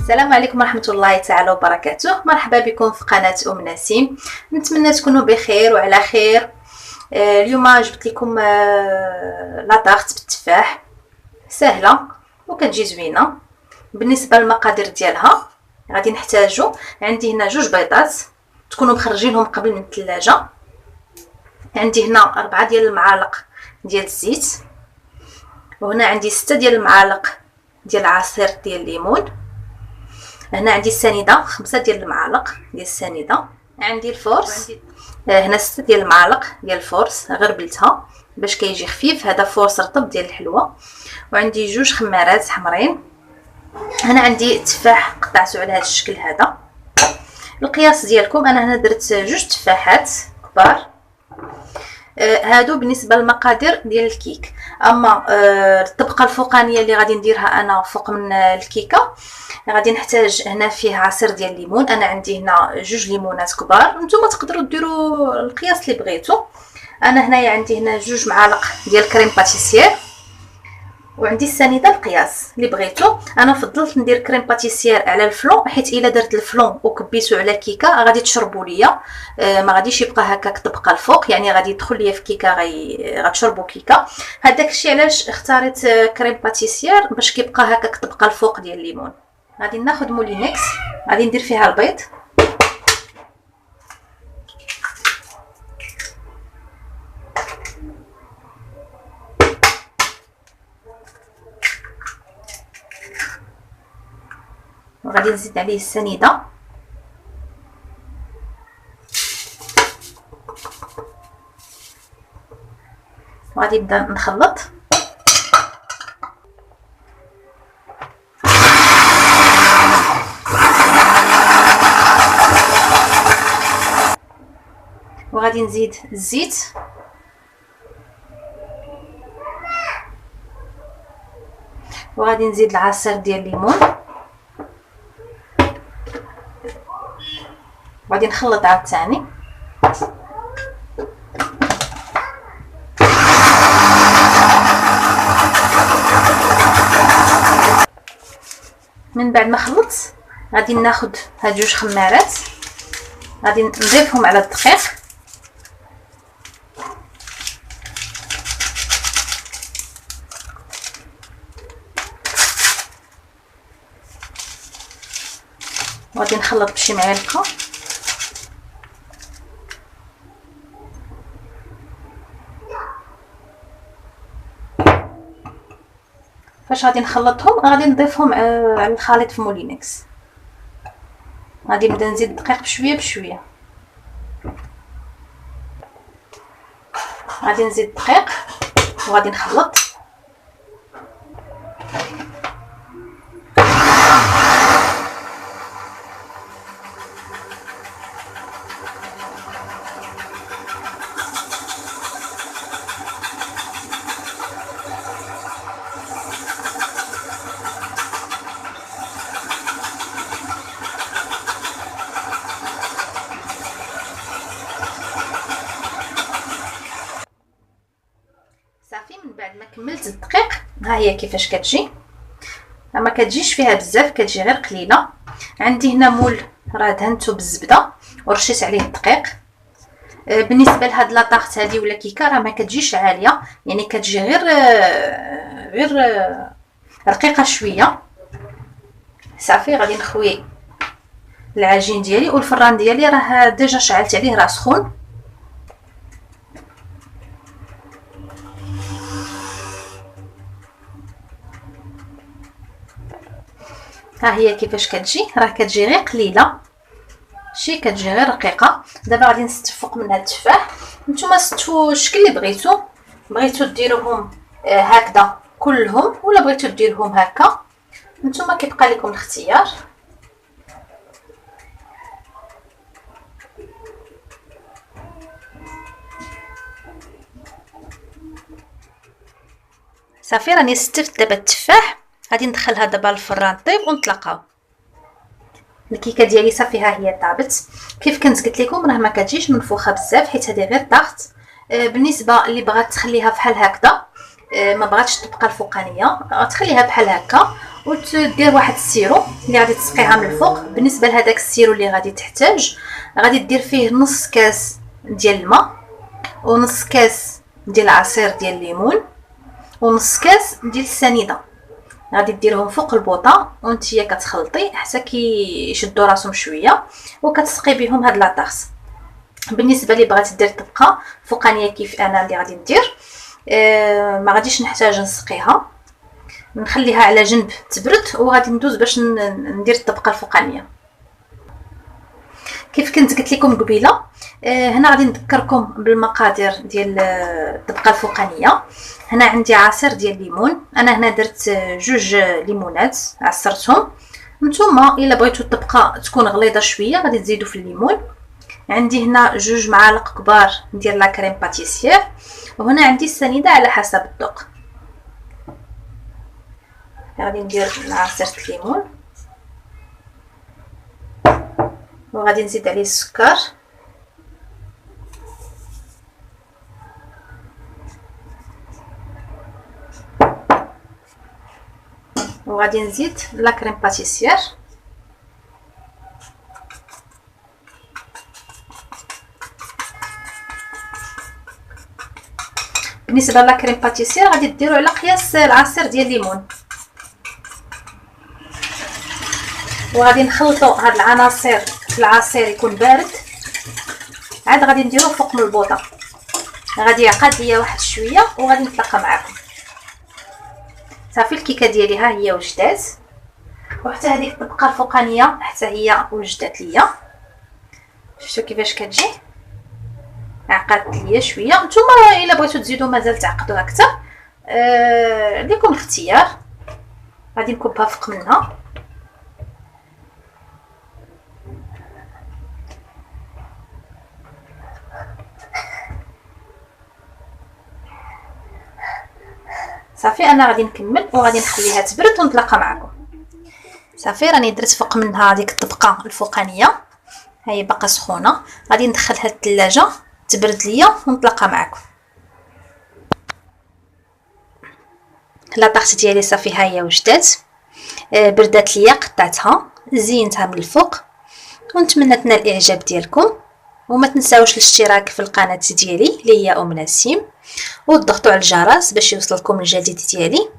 السلام عليكم ورحمة الله تعالى وبركاته. مرحبا بكم في قناة نسيم. نتمنى تكونوا بخير وعلى خير. اليوم جبت لكم لا طارت بالتفاح، سهله وكتجي زوينه. بالنسبه للمقادير ديالها غادي نحتاجو، عندي هنا 2 بيضات تكونوا مخرجينهم قبل من الثلاجه. عندي هنا 4 ديال المعالق ديال الزيت، وهنا عندي 6 ديال المعالق ديال عصير ديال الليمون. هنا عندي السنيده 5 ديال المعالق ديال السنيده. عندي الفورس هنا 6 ديال المعالق ديال الفورس، غربلتها باش كيجي خفيف. هذا فورس رطب ديال الحلوى. وعندي 2 خمارات حمرين. هنا عندي التفاح قطعته على هذا الشكل هذا. القياس ديالكم انا هنا درت 2 تفاحات كبار. هادو بالنسبه للمقادير ديال الكيك. اما الطبقه الفوقانيه اللي غادي نديرها انا فوق من الكيكه، غادي نحتاج هنا فيه عصير ديال الليمون. انا عندي هنا 2 ليمونات كبار، نتوما تقدروا ديروا القياس اللي بغيتو. انا هنايا عندي هنا 2 معالق ديال كريم باتيسير، وعندي السنيده القياس اللي بغيتو. انا فضلت ندير كريم باتيسير على الفلون، حيت الا درت الفلون وكبيتو على كيكه غادي تشربوا ليا، ما غاديش يبقى هكاك طبقه الفوق، يعني غادي يدخل ليا في كيكه غتشربوا كيكه. هذاك الشيء علاش اختاريت كريم باتيسير، باش كيبقى هكاك طبقه الفوق ديال الليمون. غادي ناخذ مولينكس، غادي ندير فيها البيض. وغادي نزيد عليه السنيده، وغادي نبدا نخلط. وغادي نزيد الزيت، وغادي نزيد العصير ديال الليمون، وغادي نخلط عاوتاني. من بعد ما خلطت غادي ناخذ هاد 2 خمارات، غادي نضيفهم على الدقيق. وغادي نخلط بشي معلقه. فاش غادي نخلطهم غادي نضيفهم على الخليط في مولينكس. غادي نبدا نزيد الدقيق بشويه بشويه. غادي نزيد الدقيق وغادي نخلط. صافي. من بعد ما كملت الدقيق، ها هي كيفاش كتجي. ما كتجيش فيها بزاف، كتجي غير قليله. عندي هنا مول راه دهنته بالزبده ورشيت عليه الدقيق. بالنسبه لهاد لاطارت هذه ولا كيكه راه ما كتجيش عاليه، يعني كتجي غير رقيقه شويه. صافي. غادي نخوي العجين ديالي، والفران ديالي راه ديجا شعلت عليه، راه سخون. ها هي كيفاش كتجي، راه كتجي غير قليله، شي كتجي غير رقيقه. دابا غادي نستف فوق منها التفاح. نتوما ستفوا الشكل اللي بغيتو ديروهم هكذا كلهم، ولا بغيتو ديروهم هكا، نتوما كيبقى لكم الاختيار. صافي. راني استفت دابا التفاح، غادي ندخلها دابا للفران طيب ونتلاقاو. الكيكه ديالي صافي ها هي طابت. كيف كنت قلت لكم راه ما كتجيش منفوخه بزاف، حيت هذه غير طارت. بالنسبه اللي بغات تخليها بحال هكذا ما بغاتش تبقى الفوقانيه غتخليها بحال هكا، وتدير واحد السيرو اللي غادي تسقيها من الفوق. بالنسبه لهداك السيرو اللي غادي تحتاج، غادي دير فيه نص كاس ديال الماء، ونص كاس ديال عصير ديال الليمون، ونص كاس ديال السنيده. غادي ديرهم فوق البوطه وانتيا كتخلطي حتى كيشدوا راسهم شويه، وكتسقي بهم هاد لاطاغ. بالنسبه لي بغات دير تبقى فوقانيه كيف انا اللي غادي ندير، ما غاديش نحتاج نسقيها، نخليها على جنب تبرد، وغادي ندوز باش ندير الطبقه الفوقانيه. كيف كنت قلت لكم قبيله، هنا غادي نذكركم بالمقادير ديال الطبقه الفوقانيه. هنا عندي عصير ديال الليمون، انا هنا درت 2 ليمونات عصرتهم. نتوما الا بغيتوا الطبقه تكون غليظه شويه غادي تزيدوا في الليمون. عندي هنا 2 معالق كبار ديال لا كريم باتيسير، وهنا عندي السنيده على حسب الذوق. غادي ندير عصير الليمون، وغادي نزيد عليه السكر، وغادي نزيد لا كريم باتيسير، بالنسبه لا كريم باتيسير غادي ديروا على قياس العصير ديال الليمون. وغادي نخلطوا هاد العناصر في العصير يكون بارد، عاد غادي نديروه فوق من البوطه. غادي يعقد ليا واحد شويه وغادي نتلاقى معكم. صافي الكيكه ديالي ها هي وجدات، وحتى هذيك الطبقه الفوقانيه حتى هي وجدات ليا. شفتوا كيفاش كتجي عقدت ليا شويه. نتوما الا بغيتو تزيدوا مازال تعقدوا اكثر ليكم الاختيار. غادي نكبها فوق منها. صافي انا غادي نكمل وغادي نخليها تبرد ونتلاقى معكم. صافي راني درت فوق منها ديك الطبقه الفوقانيه، هي باقا سخونه. غادي ندخلها للثلاجه تبرد ليا ونتلاقى معكم. لاطاغ ديالي صافي ها هي وجدات، بردات ليا، قطعتها زينتها من الفوق، ونتمنى تنال الاعجاب ديالكم. وما تنساوش الاشتراك في القناه ديالي اللي هي ام نسيم، وتضغطوا على الجرس باش يوصلكم الجديد ديالي،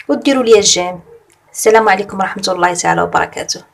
وديروا لي الجيم. السلام عليكم ورحمه الله تعالى وبركاته.